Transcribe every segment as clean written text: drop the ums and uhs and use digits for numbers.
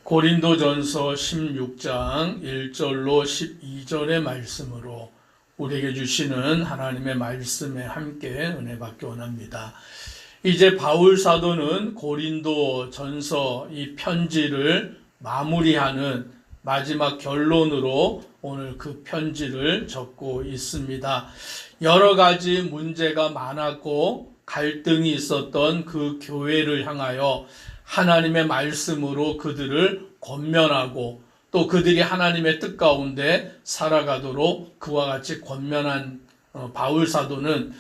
고린도전서 16장 1절로 12절의 말씀으로 우리에게 주시는 하나님의 말씀에 함께 은혜 받기 원합니다. 이제 바울 사도는 고린도전서 이 편지를 마무리하는 마지막 결론으로 오늘 그 편지를 적고 있습니다. 여러 가지 문제가 많았고 갈등이 있었던 그 교회를 향하여 하나님의 말씀으로 그들을 권면하고 또 그들이 하나님의 뜻 가운데 살아가도록 그와 같이 권면한 바울 사도는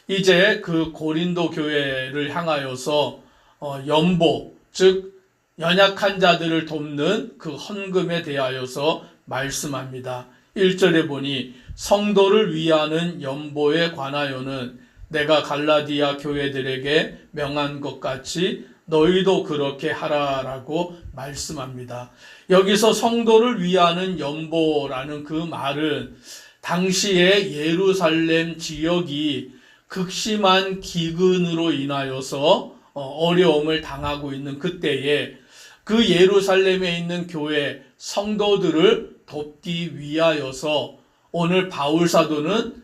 이제 그 고린도 교회를 향하여서 연보, 즉 연약한 자들을 돕는 그 헌금에 대하여서 말씀합니다. 1절에 보니 성도를 위하는 연보에 관하여는 내가 갈라디아 교회들에게 명한 것 같이 너희도 그렇게 하라라고 말씀합니다. 여기서 성도를 위하는 연보라는 그 말은 당시에 예루살렘 지역이 극심한 기근으로 인하여서 어려움을 당하고 있는 그때에 그 예루살렘에 있는 교회 성도들을 돕기 위하여서 오늘 바울 사도는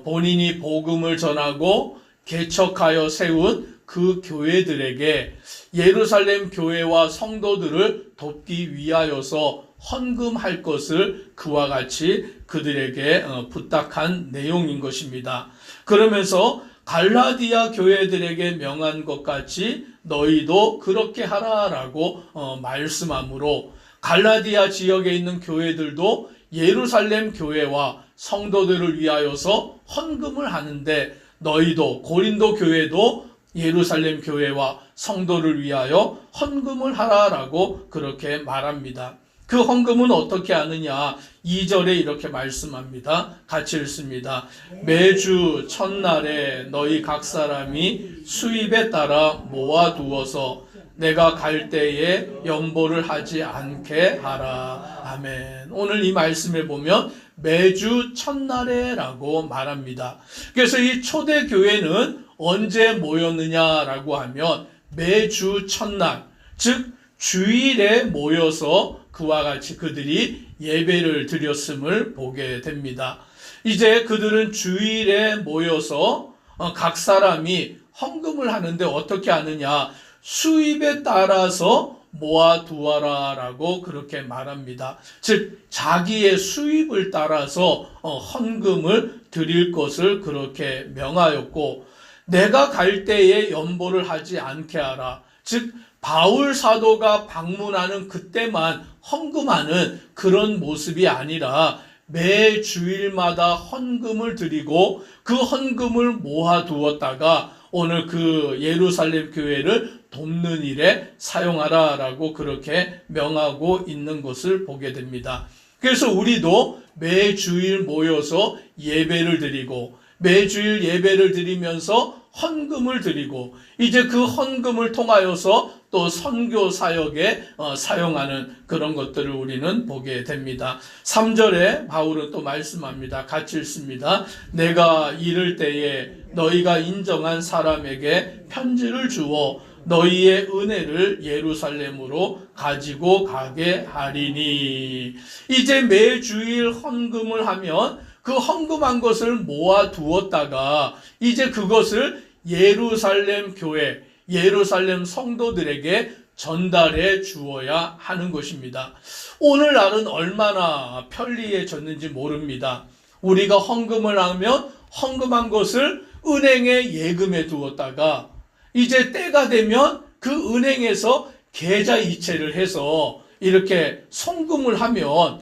본인이 복음을 전하고 개척하여 세운 그 교회들에게 예루살렘 교회와 성도들을 돕기 위하여서 헌금할 것을 그와 같이 그들에게 부탁한 내용인 것입니다. 그러면서 갈라디아 교회들에게 명한 것 같이 너희도 그렇게 하라라고 말씀하므로 갈라디아 지역에 있는 교회들도 예루살렘 교회와 성도들을 위하여서 헌금을 하는데 너희도 고린도 교회도 예루살렘 교회와 성도를 위하여 헌금을 하라라고 그렇게 말합니다. 그 헌금은 어떻게 하느냐? 2절에 이렇게 말씀합니다. 같이 읽습니다. 매주 첫날에 너희 각 사람이 수입에 따라 모아두어서 내가 갈 때에 연보를 하지 않게 하라. 아멘. 오늘 이 말씀에 보면 매주 첫날에 라고 말합니다. 그래서 이 초대교회는 언제 모였느냐라고 하면 매주 첫날, 즉 주일에 모여서 그와 같이 그들이 예배를 드렸음을 보게 됩니다. 이제 그들은 주일에 모여서 각 사람이 헌금을 하는데 어떻게 하느냐? 수입에 따라서 모아두어라라고 그렇게 말합니다. 즉 자기의 수입을 따라서 헌금을 드릴 것을 그렇게 명하였고 내가 갈 때에 연보를 하지 않게 하라. 즉 바울 사도가 방문하는 그때만 헌금하는 그런 모습이 아니라 매 주일마다 헌금을 드리고 그 헌금을 모아두었다가 오늘 그 예루살렘 교회를 돕는 일에 사용하라라고 그렇게 명하고 있는 것을 보게 됩니다. 그래서 우리도 매주일 모여서 예배를 드리고 매주일 예배를 드리면서 헌금을 드리고 이제 그 헌금을 통하여서 또 선교 사역에 사용하는 그런 것들을 우리는 보게 됩니다. 3절에 바울은 또 말씀합니다. 같이 읽습니다. 내가 이를 때에 너희가 인정한 사람에게 편지를 주어 너희의 은혜를 예루살렘으로 가지고 가게 하리니. 이제 매주일 헌금을 하면 그 헌금한 것을 모아두었다가 이제 그것을 예루살렘 교회, 예루살렘 성도들에게 전달해 주어야 하는 것입니다. 오늘날은 얼마나 편리해졌는지 모릅니다. 우리가 헌금을 하면 헌금한 것을 은행에 예금해 두었다가 이제 때가 되면 그 은행에서 계좌 이체를 해서 이렇게 송금을 하면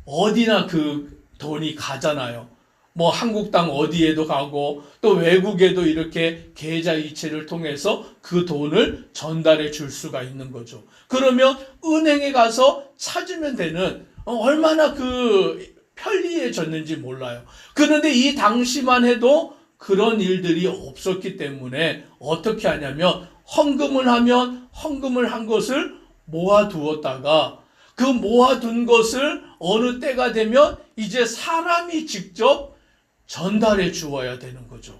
어디나 그 돈이 가잖아요. 뭐 한국 땅 어디에도 가고 또 외국에도 이렇게 계좌 이체를 통해서 그 돈을 전달해 줄 수가 있는 거죠. 그러면 은행에 가서 찾으면 되는 얼마나 그 편리해졌는지 몰라요. 그런데 이 당시만 해도 그런 일들이 없었기 때문에 어떻게 하냐면 헌금을 하면 헌금을 한 것을 모아두었다가 그 모아둔 것을 어느 때가 되면 이제 사람이 직접 전달해 주어야 되는 거죠.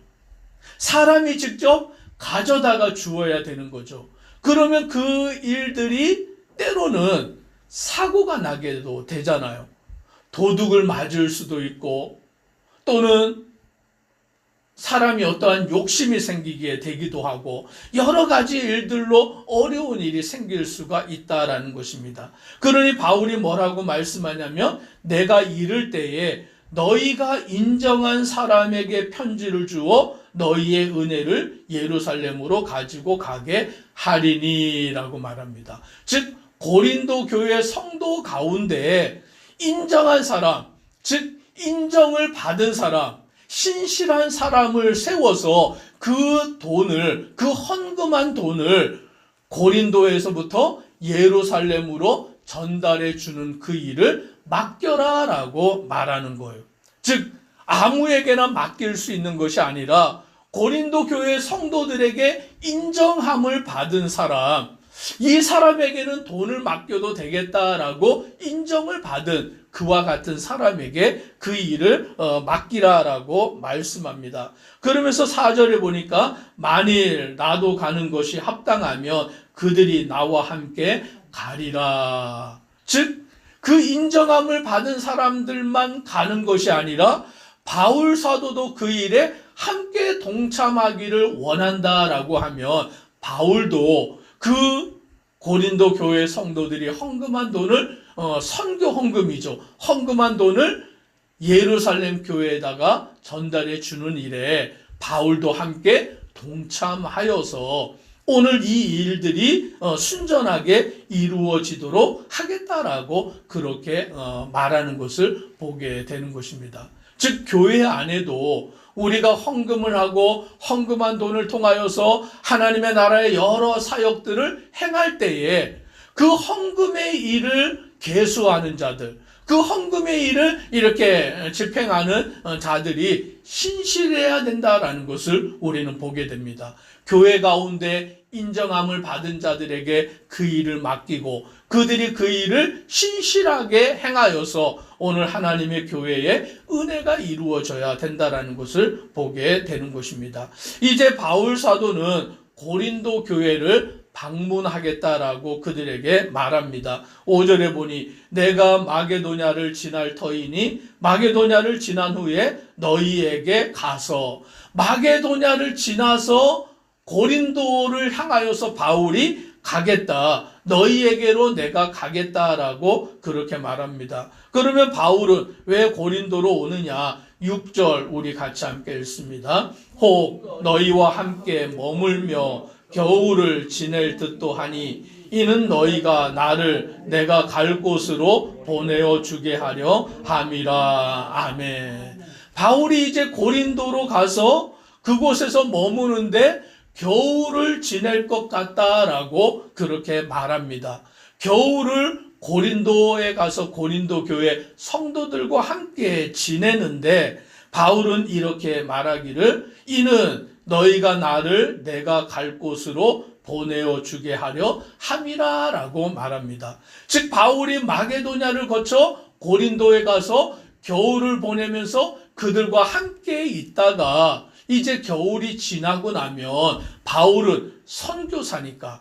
사람이 직접 가져다가 주어야 되는 거죠. 그러면 그 일들이 때로는 사고가 나게도 되잖아요. 도둑을 맞을 수도 있고 또는 사람이 어떠한 욕심이 생기게 되기도 하고 여러 가지 일들로 어려운 일이 생길 수가 있다라는 것입니다. 그러니 바울이 뭐라고 말씀하냐면 내가 이를 때에 너희가 인정한 사람에게 편지를 주어 너희의 은혜를 예루살렘으로 가지고 가게 하리니 라고 말합니다. 즉 고린도 교회 성도 가운데 인정한 사람, 즉 인정을 받은 사람, 신실한 사람을 세워서 그 돈을, 그 헌금한 돈을 고린도에서부터 예루살렘으로 전달해 주는 그 일을 맡겨라 라고 말하는 거예요. 즉 아무에게나 맡길 수 있는 것이 아니라 고린도 교회 성도들에게 인정함을 받은 사람, 이 사람에게는 돈을 맡겨도 되겠다라고 인정을 받은 그와 같은 사람에게 그 일을 맡기라라고 말씀합니다. 그러면서 4절에 보니까 만일 나도 가는 것이 합당하면 그들이 나와 함께 가리라. 즉 그 인정함을 받은 사람들만 가는 것이 아니라 바울 사도도 그 일에 함께 동참하기를 원한다라고 하면 바울도 그 고린도 교회 성도들이 헌금한 돈을 선교 헌금이죠. 헌금한 돈을 예루살렘 교회에다가 전달해 주는 일에 바울도 함께 동참하여서 오늘 이 일들이 순전하게 이루어지도록 하겠다라고 그렇게 말하는 것을 보게 되는 것입니다. 즉 교회 안에도 우리가 헌금을 하고 헌금한 돈을 통하여서 하나님의 나라의 여러 사역들을 행할 때에 그 헌금의 일을 계수하는 자들, 그 헌금의 일을 이렇게 집행하는 자들이 신실해야 된다라는 것을 우리는 보게 됩니다. 교회 가운데 인정함을 받은 자들에게 그 일을 맡기고 그들이 그 일을 신실하게 행하여서 오늘 하나님의 교회에 은혜가 이루어져야 된다라는 것을 보게 되는 것입니다. 이제 바울 사도는 고린도 교회를 방문하겠다라고 그들에게 말합니다. 5절에 보니 내가 마게도냐를 지날 터이니 마게도냐를 지난 후에 너희에게 가서, 마게도냐를 지나서 고린도를 향하여서 바울이 가겠다. 너희에게로 내가 가겠다라고 그렇게 말합니다. 그러면 바울은 왜 고린도로 오느냐? 6절 우리 같이 함께 읽습니다. 혹 너희와 함께 머물며 겨울을 지낼 듯도 하니 이는 너희가 나를 내가 갈 곳으로 보내어 주게 하려 함이라. 아멘. 바울이 이제 고린도로 가서 그곳에서 머무는데 겨울을 지낼 것 같다라고 그렇게 말합니다. 겨울을 고린도에 가서 고린도 교회 성도들과 함께 지내는데 바울은 이렇게 말하기를 이는 너희가 나를 내가 갈 곳으로 보내어 주게 하려 함이라 라고 말합니다. 즉 바울이 마게도냐를 거쳐 고린도에 가서 겨울을 보내면서 그들과 함께 있다가 이제 겨울이 지나고 나면 바울은 선교사니까,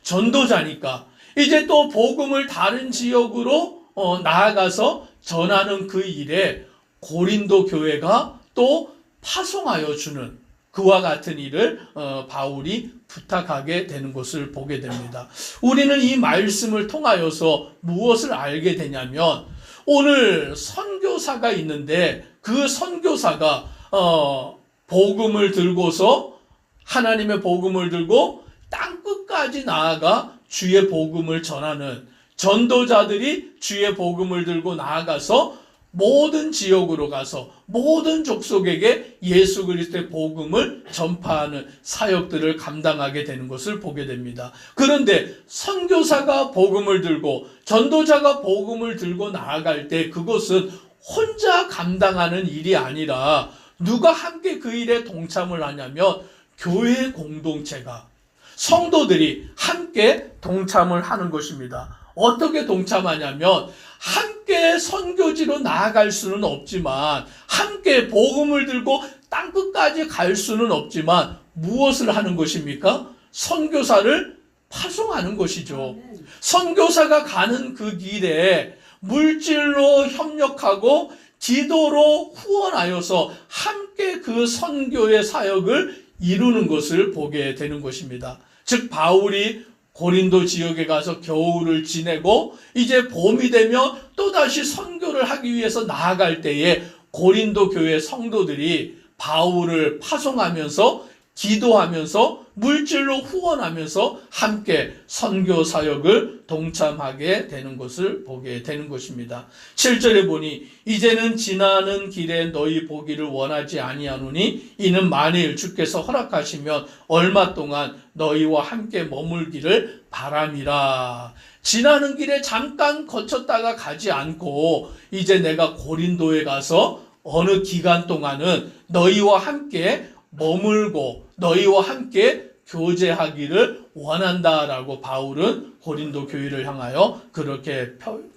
전도자니까 이제 또 복음을 다른 지역으로 나아가서 전하는 그 일에 고린도 교회가 또 파송하여 주는 그와 같은 일을 바울이 부탁하게 되는 것을 보게 됩니다. 우리는 이 말씀을 통하여서 무엇을 알게 되냐면 오늘 선교사가 있는데 그 선교사가 복음을 들고서 하나님의 복음을 들고 땅끝까지 나아가 주의 복음을 전하는 전도자들이 주의 복음을 들고 나아가서 모든 지역으로 가서 모든 족속에게 예수 그리스도의 복음을 전파하는 사역들을 감당하게 되는 것을 보게 됩니다. 그런데 선교사가 복음을 들고 전도자가 복음을 들고 나아갈 때 그것은 혼자 감당하는 일이 아니라 누가 함께 그 일에 동참을 하냐면 교회 공동체가, 성도들이 함께 동참을 하는 것입니다. 어떻게 동참하냐면 함께 선교지로 나아갈 수는 없지만 함께 복음을 들고 땅끝까지 갈 수는 없지만 무엇을 하는 것입니까? 선교사를 파송하는 것이죠. 선교사가 가는 그 길에 물질로 협력하고 기도로 후원하여서 함께 그 선교의 사역을 이루는 것을 보게 되는 것입니다. 즉 바울이 고린도 지역에 가서 겨울을 지내고 이제 봄이 되면 또다시 선교를 하기 위해서 나아갈 때에 고린도 교회 성도들이 바울을 파송하면서 기도하면서 물질로 후원하면서 함께 선교 사역을 동참하게 되는 것을 보게 되는 것입니다. 7절에 보니 이제는 지나는 길에 너희 보기를 원하지 아니하노니 이는 만일 주께서 허락하시면 얼마 동안 너희와 함께 머물기를 바람이라. 지나는 길에 잠깐 거쳤다가 가지 않고 이제 내가 고린도에 가서 어느 기간 동안은 너희와 함께 머물고 너희와 함께 교제하기를 원한다라고 바울은 고린도 교회를 향하여 그렇게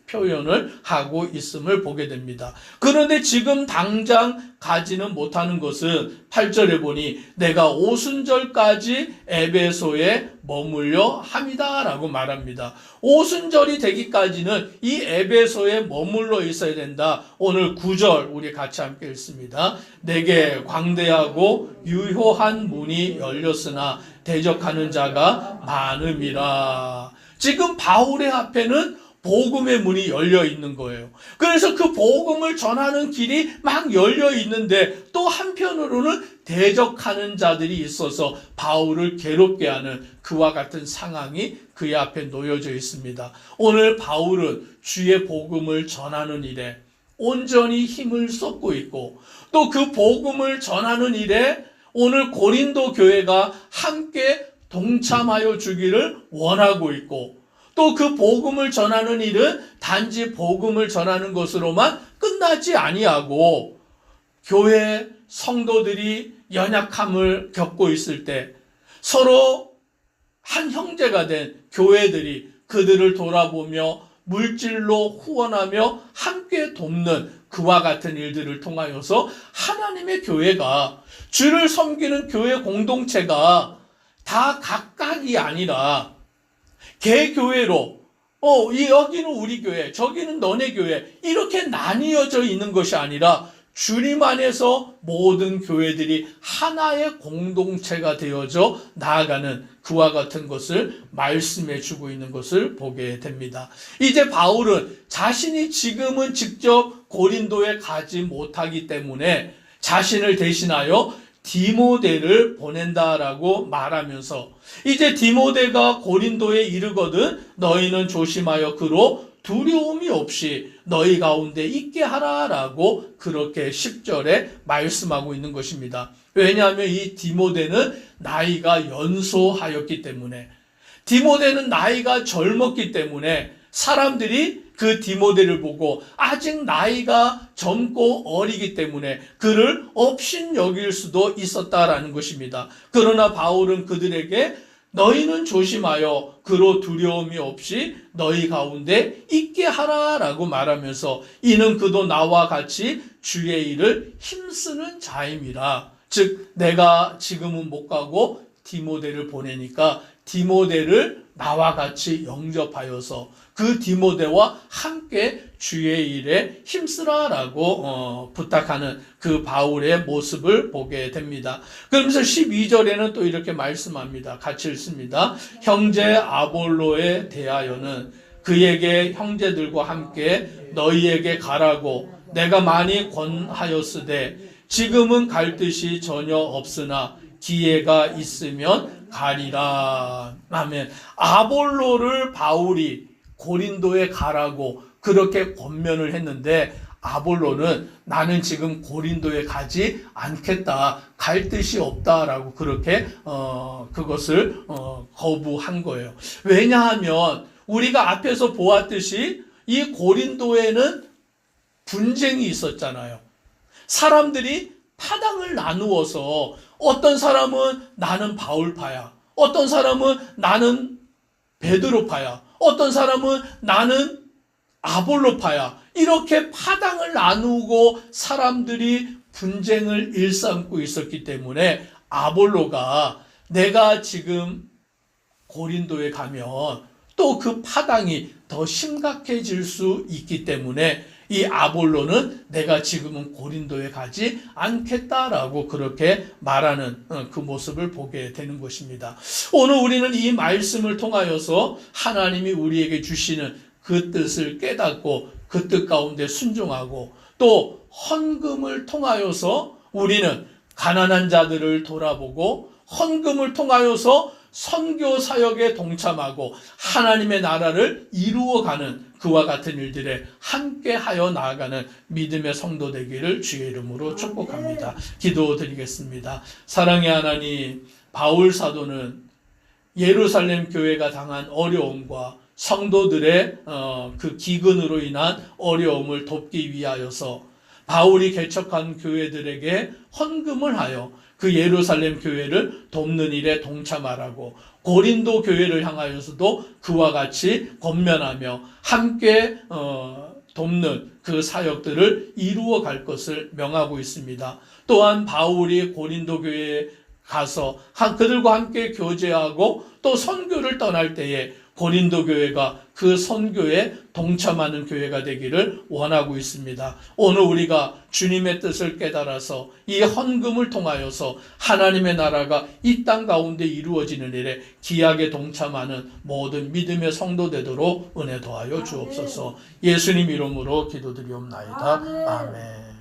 표현을 하고 있음을 보게 됩니다. 그런데 지금 당장 가지는 못하는 것은 8절에 보니 내가 오순절까지 에베소에 머물려 함이다라고 말합니다. 오순절이 되기까지는 이 에베소에 머물러 있어야 된다. 오늘 9절 우리 같이 함께 읽습니다. 내게 광대하고 유효한 문이 열렸으나 대적하는 자가 많음이라. 지금 바울의 앞에는 복음의 문이 열려 있는 거예요. 그래서 그 복음을 전하는 길이 막 열려 있는데 또 한편으로는 대적하는 자들이 있어서 바울을 괴롭게 하는 그와 같은 상황이 그의 앞에 놓여져 있습니다. 오늘 바울은 주의 복음을 전하는 일에 온전히 힘을 쏟고 있고 또 그 복음을 전하는 일에 오늘 고린도 교회가 함께 동참하여 주기를 원하고 있고 또 그 복음을 전하는 일은 단지 복음을 전하는 것으로만 끝나지 아니하고 교회 성도들이 연약함을 겪고 있을 때 서로 한 형제가 된 교회들이 그들을 돌아보며 물질로 후원하며 함께 돕는 그와 같은 일들을 통하여서 하나님의 교회가 주를 섬기는 교회 공동체가 다 각각이 아니라 개교회로 여기는 우리 교회, 저기는 너네 교회 이렇게 나뉘어져 있는 것이 아니라 주님 안에서 모든 교회들이 하나의 공동체가 되어져 나아가는 그와 같은 것을 말씀해 주고 있는 것을 보게 됩니다. 이제 바울은 자신이 지금은 직접 고린도에 가지 못하기 때문에 자신을 대신하여 디모데를 보낸다라고 말하면서 이제 디모데가 고린도에 이르거든 너희는 조심하여 그로 두려움이 없이 너희 가운데 있게 하라라고 그렇게 10절에 말씀하고 있는 것입니다. 왜냐하면 이 디모데는 나이가 연소하였기 때문에 디모데는 나이가 젊었기 때문에 사람들이 그 디모데를 보고 아직 나이가 젊고 어리기 때문에 그를 업신 여길 수도 있었다라는 것입니다. 그러나 바울은 그들에게 너희는 조심하여 그로 두려움이 없이 너희 가운데 있게 하라라고 말하면서 이는 그도 나와 같이 주의 일을 힘쓰는 자임이라. 즉 내가 지금은 못 가고 디모데를 보내니까 디모데를 나와 같이 영접하여서 그 디모데와 함께 주의 일에 힘쓰라라고 부탁하는 그 바울의 모습을 보게 됩니다. 그러면서 12절에는 또 이렇게 말씀합니다. 같이 읽습니다. 형제 아볼로에 대하여는 그에게 형제들과 함께 너희에게 가라고 내가 많이 권하였으되 지금은 갈 뜻이 전혀 없으나 기회가 있으면 가리라. 아멘. 아볼로를 바울이 고린도에 가라고 그렇게 권면을 했는데 아볼로는 나는 지금 고린도에 가지 않겠다. 갈 뜻이 없다라고 그렇게 그것을 거부한 거예요. 왜냐하면 우리가 앞에서 보았듯이 이 고린도에는 분쟁이 있었잖아요. 사람들이 파당을 나누어서 어떤 사람은 나는 바울파야. 어떤 사람은 나는 베드로파야. 어떤 사람은 나는 아볼로파야. 이렇게 파당을 나누고 사람들이 분쟁을 일삼고 있었기 때문에 아볼로가 내가 지금 고린도에 가면 또 그 파당이 더 심각해질 수 있기 때문에 이 아볼로는 내가 지금은 고린도에 가지 않겠다라고 그렇게 말하는 그 모습을 보게 되는 것입니다. 오늘 우리는 이 말씀을 통하여서 하나님이 우리에게 주시는 그 뜻을 깨닫고 그 뜻 가운데 순종하고 또 헌금을 통하여서 우리는 가난한 자들을 돌아보고 헌금을 통하여서 선교 사역에 동참하고 하나님의 나라를 이루어가는 그와 같은 일들에 함께하여 나아가는 믿음의 성도 되기를 주의 이름으로 축복합니다. 기도드리겠습니다. 사랑의 하나님, 바울 사도는 예루살렘 교회가 당한 어려움과 성도들의 그 기근으로 인한 어려움을 돕기 위하여서 바울이 개척한 교회들에게 헌금을 하여 그 예루살렘 교회를 돕는 일에 동참하라고 고린도 교회를 향하여서도 그와 같이 권면하며 함께 돕는 그 사역들을 이루어 갈 것을 명하고 있습니다. 또한 바울이 고린도 교회에 가서 그들과 함께 교제하고 또 선교를 떠날 때에 고린도 교회가 그 선교에 동참하는 교회가 되기를 원하고 있습니다. 오늘 우리가 주님의 뜻을 깨달아서 이 헌금을 통하여서 하나님의 나라가 이 땅 가운데 이루어지는 일에 기하게 동참하는 모든 믿음의 성도 되도록 은혜 더하여 주옵소서. 예수님 이름으로 기도드리옵나이다. 아멘.